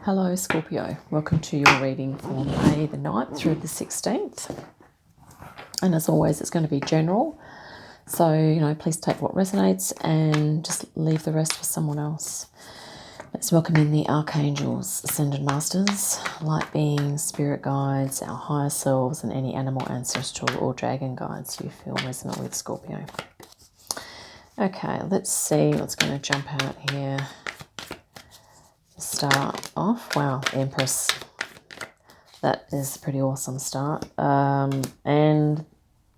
Hello Scorpio, welcome to your reading for May the 9th through the 16th. And as always, it's going to be general. So, please take what resonates and just leave the rest for someone else. Let's welcome in the archangels, ascended masters, light beings, spirit guides, our higher selves, and any animal, ancestral, or dragon guides you feel resonant with, Scorpio. Okay, let's see what's going to jump out here. Start off. Wow, Empress. That is a pretty awesome start. And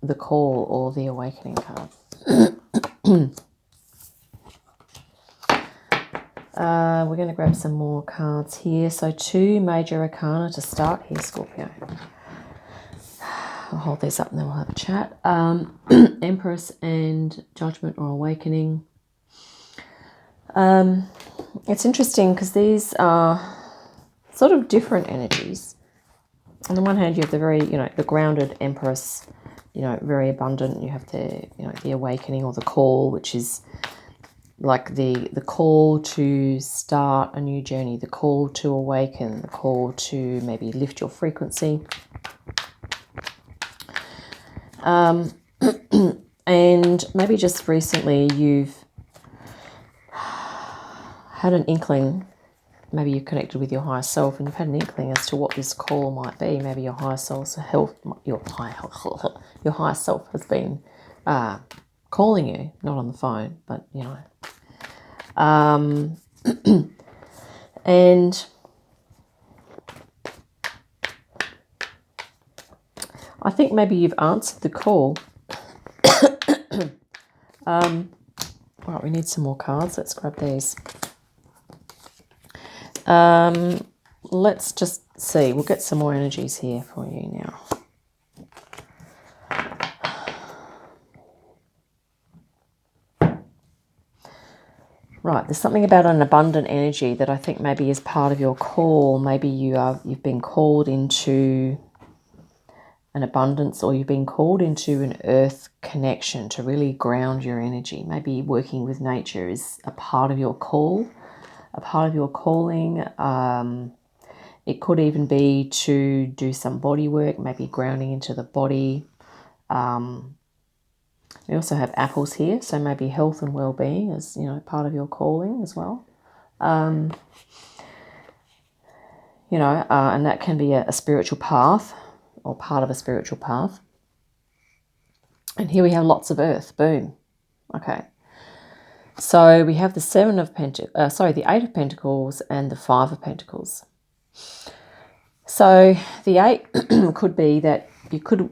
the call or the awakening card. We're going to grab some more cards here. So 2 major arcana to start here, Scorpio. I'll hold these up and then we'll have a chat. Empress and Judgment or Awakening. It's interesting because these are sort of different energies. On the one hand, you have the very, the grounded Empress, very abundant. You have the, the awakening or the call, which is like the call to start a new journey, the call to awaken, the call to maybe lift your frequency. And maybe just recently you've had an inkling, maybe you've connected with your higher self and you've had an inkling as to what this call might be. Maybe your higher self, your higher self has been calling you, not on the phone, but and I think maybe you've answered the call. Right, we need some more cards. Let's grab these. Let's just see. We'll get some more energies here for you now. Right, there's something about an abundant energy that I think maybe is part of your call. Maybe you've been called into an abundance, or you've been called into an earth connection to really ground your energy. Maybe working with nature is a part of your call. A part of your calling. It could even be to do some body work, maybe grounding into the body. We also have apples here, so maybe health and well-being is, part of your calling as well. And that can be a spiritual path or part of a spiritual path. And here we have lots of earth. Boom. Okay. So we have the the 8 of Pentacles and the 5 of Pentacles. So the 8 could be that you could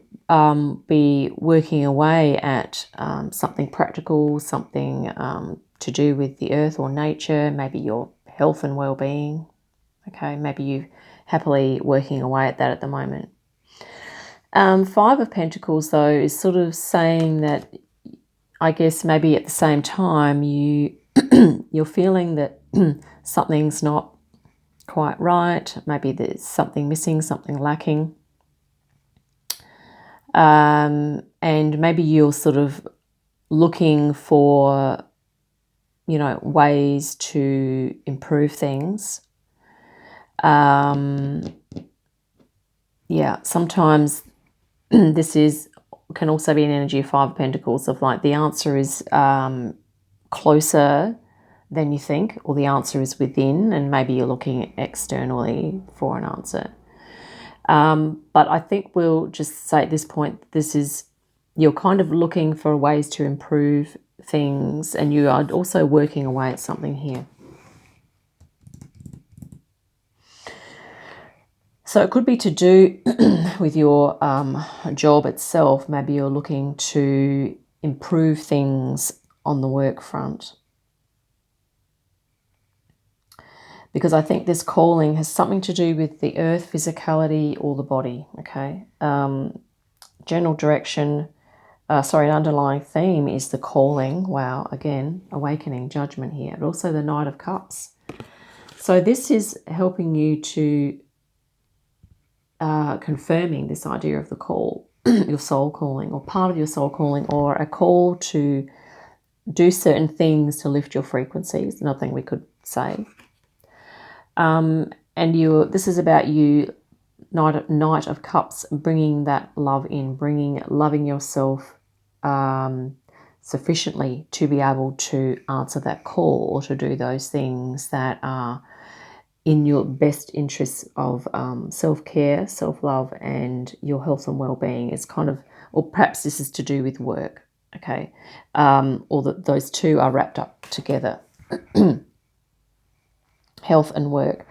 be working away at something practical, something to do with the earth or nature, maybe your health and well-being. Okay, maybe you're happily working away at that at the moment. 5 of Pentacles, though, is sort of saying that I guess maybe at the same time you're feeling that something's not quite right. Maybe there's something missing, something lacking. And maybe you're sort of looking for, ways to improve things. Sometimes this can also be an energy of 5 of Pentacles of like the answer is closer than you think, or the answer is within, and maybe you're looking externally for an answer. But I think we'll just say at this point, you're kind of looking for ways to improve things, and you are also working away at something here. So it could be to do with your job itself. Maybe you're looking to improve things on the work front. Because I think this calling has something to do with the earth, physicality, or the body, okay? General direction, an underlying theme is the calling. Wow, again, awakening, judgment here. But also the Knight of Cups. So this is helping you to confirming this idea of the call, your soul calling, or part of your soul calling, or a call to do certain things to lift your frequencies, another thing we could say. and this is about you, Knight of Cups, bringing that love in, loving yourself sufficiently to be able to answer that call or to do those things that are in your best interests of self-care, self-love, and your health and well-being. It's kind of, or perhaps this is to do with work, okay? Or that those two are wrapped up together. Health and work.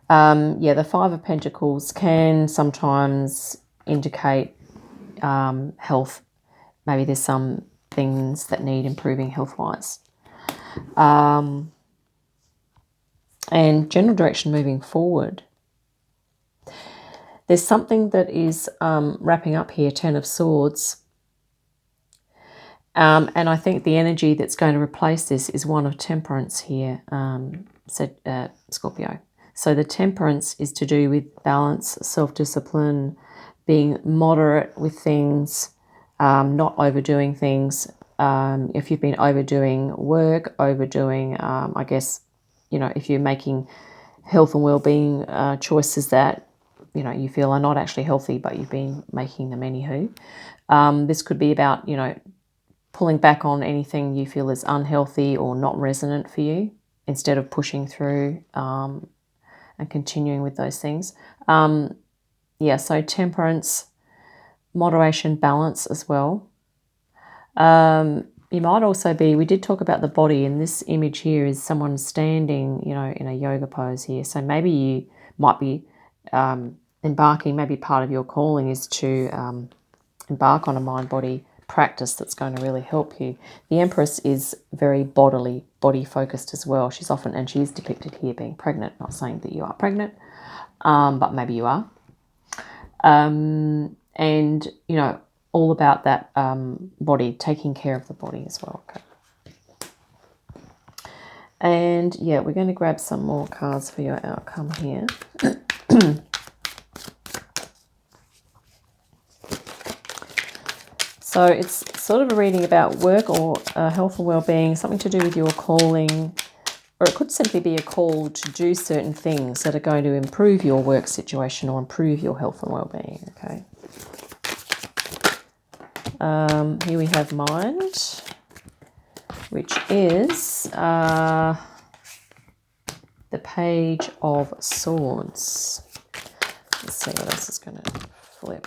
The Five of Pentacles can sometimes indicate health. Maybe there's some things that need improving health-wise. And general direction moving forward. There's something that is wrapping up here, Ten of Swords. And I think the energy that's going to replace this is one of Temperance here, Scorpio. So the Temperance is to do with balance, self-discipline, being moderate with things, not overdoing things. If you've been overdoing work, I guess, if you're making health and well-being choices that, you feel are not actually healthy, but you've been making them anywho. This could be about, pulling back on anything you feel is unhealthy or not resonant for you, instead of pushing through and continuing with those things. So Temperance, moderation, balance as well. You might also be, we did talk about the body, and this image here is someone standing, in a yoga pose here. So maybe you might be embarking, maybe part of your calling is to embark on a mind-body practice that's going to really help you. The Empress is very body focused as well. She's often, and she is depicted here being pregnant, not saying that you are pregnant, but maybe you are. And, all about that body, taking care of the body as well. Okay. And we're going to grab some more cards for your outcome here. So it's sort of a reading about work or health and well-being, something to do with your calling, or it could simply be a call to do certain things that are going to improve your work situation or improve your health and well-being. Okay. Here we have Mind, which is the Page of Swords. Let's see what else is going to flip.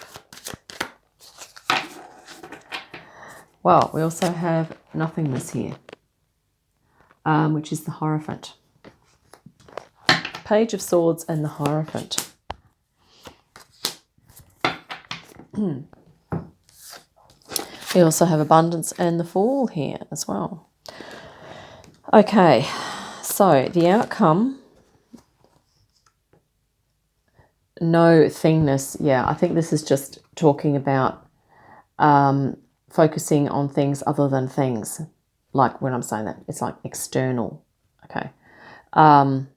Well, we also have Nothingness here, which is the Hierophant. Page of Swords and the Hierophant. We also have Abundance and the Fool here as well. Okay, so the outcome, no thingness. I think this is just talking about focusing on things other than things. Like when I'm saying that, it's like external. Okay. And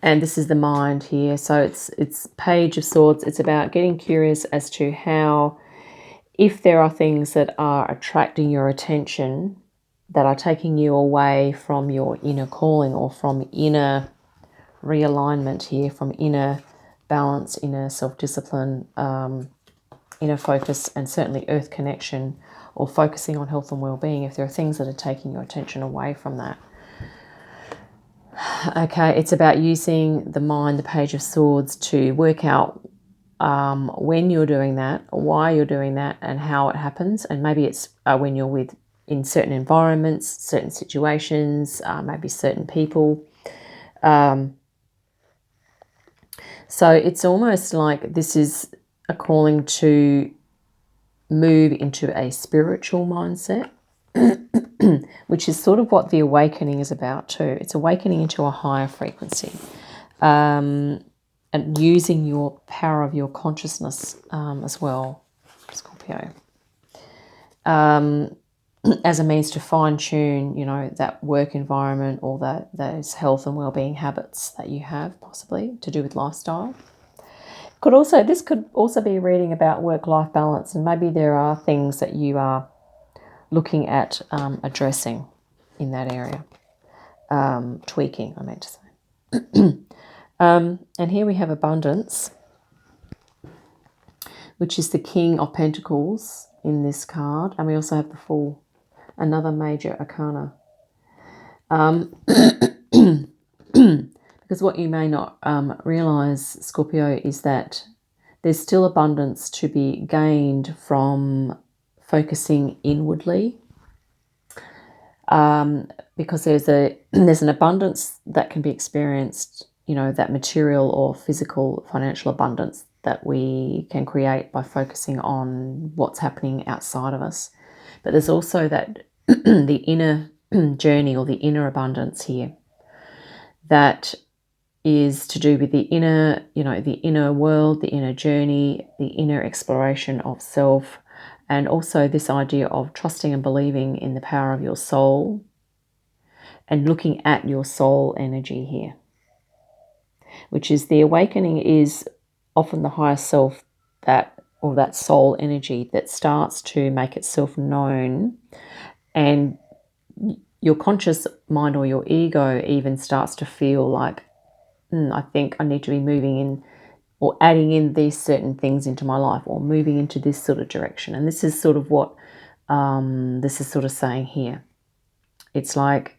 this is the Mind here. So it's Page of Swords. It's about getting curious as to how, if there are things that are attracting your attention, that are taking you away from your inner calling or from inner realignment here, from inner balance, inner self-discipline, inner focus, and certainly earth connection, or focusing on health and well-being, if there are things that are taking your attention away from that. Okay, it's about using the Mind, the Page of Swords, to work out when you're doing that, why you're doing that, and how it happens. And maybe it's when you're in certain environments, certain situations, maybe certain people. So it's almost like this is a calling to move into a spiritual mindset, which is sort of what the awakening is about too. It's awakening into a higher frequency. And using your power of your consciousness as well, Scorpio, as a means to fine-tune, that work environment or those health and well-being habits that you have, possibly to do with lifestyle. This could also be reading about work-life balance, and maybe there are things that you are looking at addressing in that area, tweaking, I meant to say. And here we have abundance, which is the King of Pentacles in this card. And we also have the Fool, another major arcana. Because what you may not realize, Scorpio, is that there's still abundance to be gained from focusing inwardly. Because there's an abundance that can be experienced, that material or physical financial abundance that we can create by focusing on what's happening outside of us. But there's also that the inner journey or the inner abundance here that is to do with the inner, the inner world, the inner journey, the inner exploration of self, and also this idea of trusting and believing in the power of your soul and looking at your soul energy here, which is the awakening is often the higher self that soul energy that starts to make itself known, and your conscious mind or your ego even starts to feel like, I think I need to be moving in or adding in these certain things into my life or moving into this sort of direction. And this is sort of what this is sort of saying here. It's like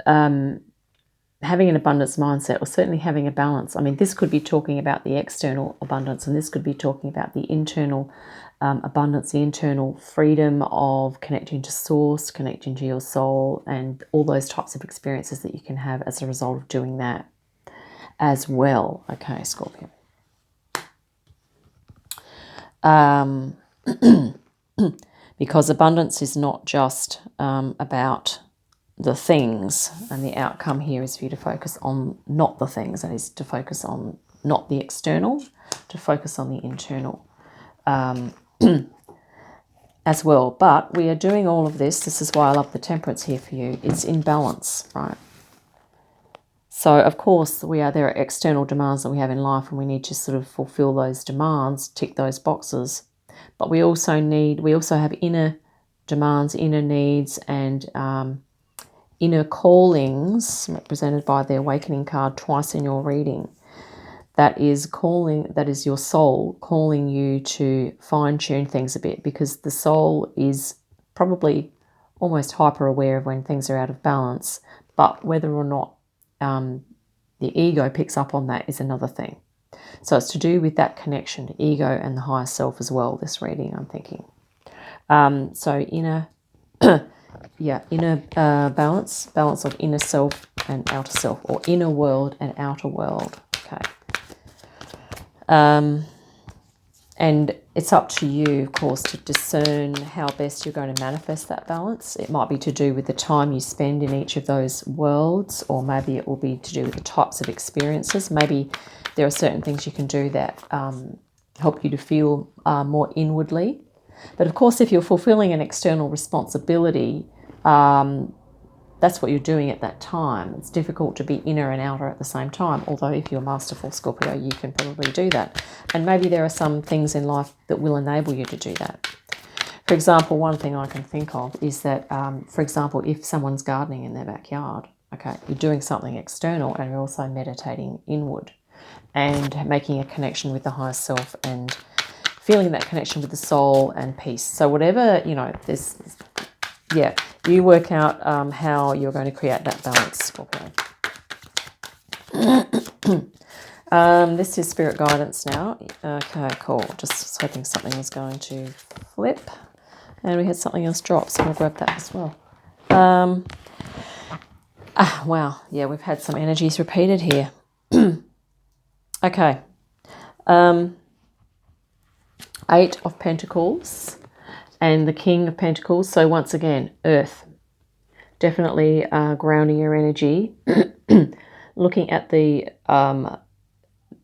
having an abundance mindset, or certainly having a balance. I mean, this could be talking about the external abundance, and this could be talking about the internal abundance, the internal freedom of connecting to source, connecting to your soul, and all those types of experiences that you can have as a result of doing that as well. Okay, Scorpio. Because abundance is not just about the things, and the outcome here is for you to focus on not the things, that is to focus on not the external, to focus on the internal as well. But we are doing all of this. This is why I love the Temperance here for you. It's in balance, right? So, of course, there are external demands that we have in life, and we need to sort of fulfill those demands, tick those boxes. But we also have inner demands, inner needs, and inner callings, represented by the Awakening card twice in your reading. That is your soul calling you to fine-tune things a bit, because the soul is probably almost hyper-aware of when things are out of balance, but whether or not the ego picks up on that is another thing. So it's to do with that connection to ego and the higher self as well, this reading, I'm thinking. So inner balance of inner self and outer self, or inner world and outer world. Okay. And it's up to you, of course, to discern how best you're going to manifest that balance. It might be to do with the time you spend in each of those worlds, or maybe it will be to do with the types of experiences. Maybe there are certain things you can do that help you to feel more inwardly. But of course, if you're fulfilling an external responsibility, that's what you're doing at that time. It's difficult to be inner and outer at the same time, although if you're masterful, Scorpio, you can probably do that. And maybe there are some things in life that will enable you to do that. For example, one thing I can think of is that, for example, if someone's gardening in their backyard, okay, you're doing something external and you're also meditating inward and making a connection with the higher self and feeling that connection with the soul and peace. So whatever, you work out how you're going to create that balance, Scorpio. This is spirit guidance now. Okay, cool. Just hoping something was going to flip. And we had something else drop, so we'll grab that as well. Wow. Yeah, we've had some energies repeated here. Okay. 8 of Pentacles and the King of Pentacles. So once again, Earth. Definitely grounding your energy. Looking at the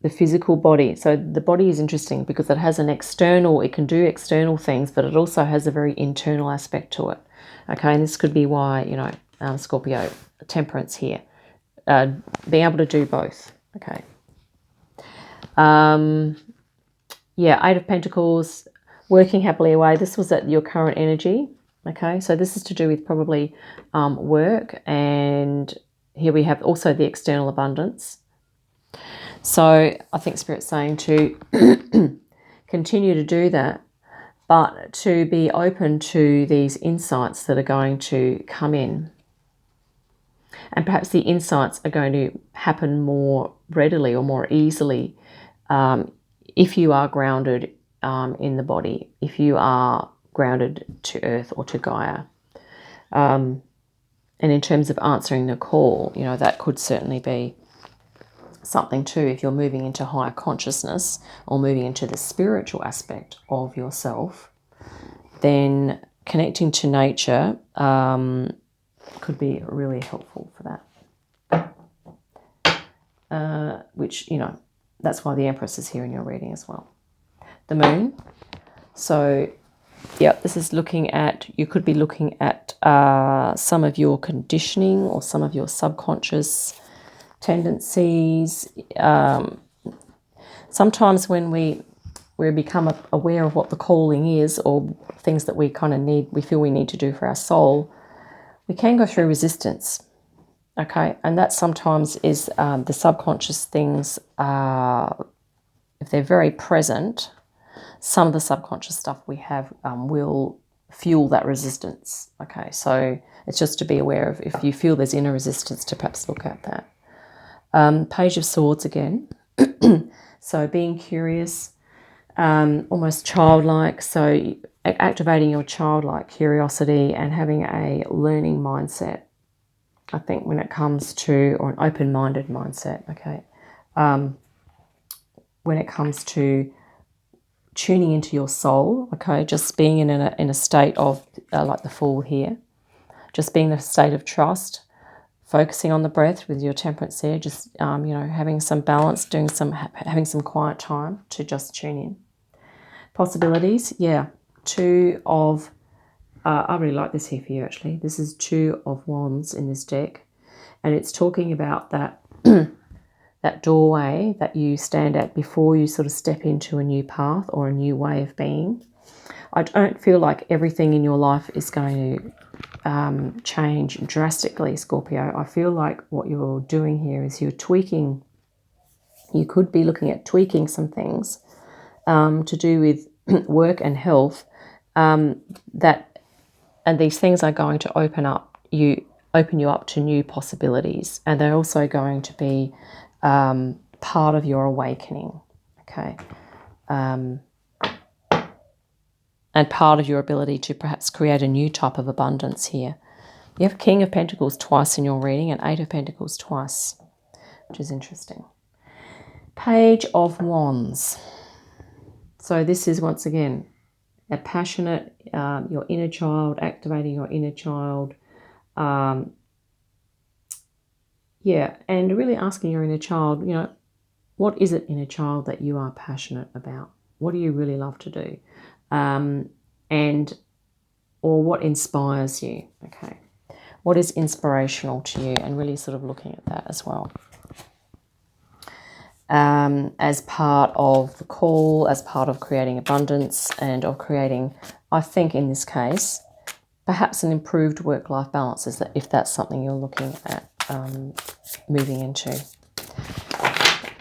physical body. So the body is interesting because it has an external, it can do external things, but it also has a very internal aspect to it. Okay, and this could be why, Scorpio, Temperance here. Being able to do both. Okay. 8 of Pentacles, working happily away. This was at your current energy. Okay, so this is to do with probably work, and here we have also the external abundance. So I think Spirit's saying to continue to do that, but to be open to these insights that are going to come in. And perhaps the insights are going to happen more readily or more easily if you are grounded in the body, if you are grounded to Earth or to Gaia. And in terms of answering the call, you know, that could certainly be something too. If you're moving into higher consciousness or moving into the spiritual aspect of yourself, then connecting to nature could be really helpful for that. Which, you know, that's why the Empress is here in your reading as well. The Moon. So, yep, this is looking at, you could be looking at some of your conditioning or some of your subconscious tendencies. Sometimes when we become aware of what the calling is, or things that we kind of need, we feel we need to do for our soul, we can go through resistance. Okay, and that sometimes is the subconscious things, if they're very present, some of the subconscious stuff we have will fuel that resistance. Okay, so it's just to be aware of, if you feel there's inner resistance, to perhaps look at that. Page of Swords again. So being curious, almost childlike, so activating your childlike curiosity and having a learning mindset, I think, when it comes to, or an open-minded mindset, okay, when it comes to tuning into your soul, okay, just being in a state of, like the Fool here, just being in a state of trust, focusing on the breath with your Temperance there, just, you know, having some balance, having some quiet time to just tune in. Possibilities, yeah, Two of, I really like this here for you actually. This is Two of Wands in this deck, and it's talking about that that doorway that you stand at before you sort of step into a new path or a new way of being. I don't feel like everything in your life is going to change drastically, Scorpio. I feel like what you're doing here is you're tweaking. You could be looking at tweaking some things to do with work and health, and these things are going to open you up to new possibilities, and they're also going to be part of your awakening, okay, and part of your ability to perhaps create a new type of abundance here. You have King of Pentacles twice in your reading and Eight of Pentacles twice, which is interesting. Page of Wands. So this is, once again, a passionate, your inner child, activating your inner child. Yeah, and really asking your inner child, you know, what is it, inner child, that you are passionate about? What do you really love to do? Or what inspires you, okay? What is inspirational to you? And really sort of looking at that as well. As part of the call, as part of creating abundance and of creating, I think in this case, perhaps an improved work-life balance, is that if that's something you're looking at moving into,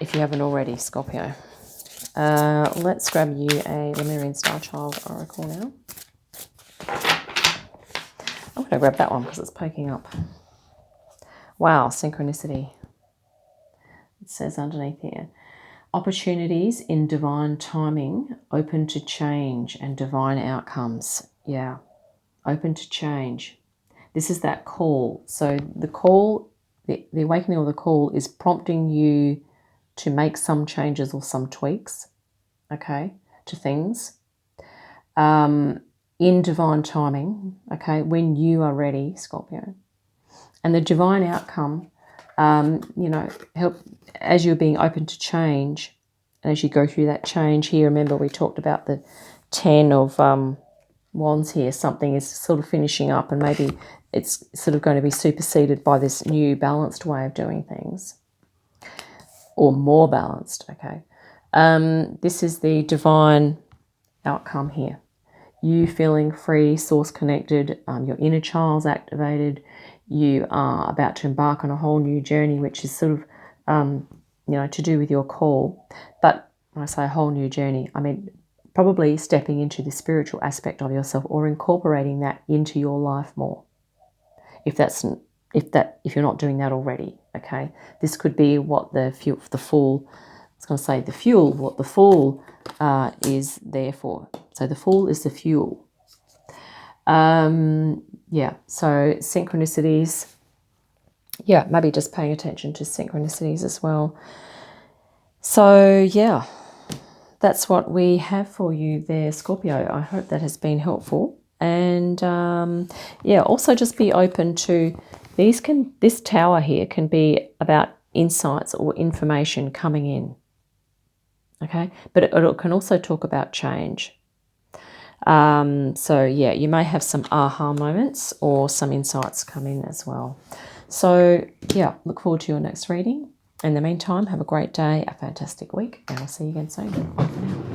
if you haven't already, Scorpio. Let's grab you a Lemurian Star Child Oracle now. I'm going to grab that one because it's poking up. Wow, synchronicity. It says underneath here, opportunities in divine timing, open to change and divine outcomes. Yeah, open to change. This is that call. So the call, the awakening or the call is prompting you to make some changes or some tweaks, okay, to things in divine timing, okay, when you are ready, Scorpio. And the divine outcome, you know, help as you're being open to change, and as you go through that change here. Remember, we talked about the 10 of Wands here. Something is sort of finishing up, and maybe it's sort of going to be superseded by this new balanced way of doing things, or more balanced, okay. This is the divine outcome here. You feeling free, source connected, your inner child's activated. You are about to embark on a whole new journey, which is sort of you know, to do with your call. But when I say a whole new journey, I mean probably stepping into the spiritual aspect of yourself or incorporating that into your life more. If you're not doing that already, okay, this could be what the Fool. I was going to say the fuel. What the Fool is there for. So the Fool is the fuel. Yeah. So synchronicities. Yeah, maybe just paying attention to synchronicities as well. So yeah, that's what we have for you there, Scorpio. I hope that has been helpful. And yeah, also just be open to this tower here can be about insights or information coming in. Okay, but it can also talk about change. So yeah, you may have some aha moments or some insights come in as well. So yeah, look forward to your next reading. In the meantime, have a great day, a fantastic week, and I'll see you again soon. Bye for now.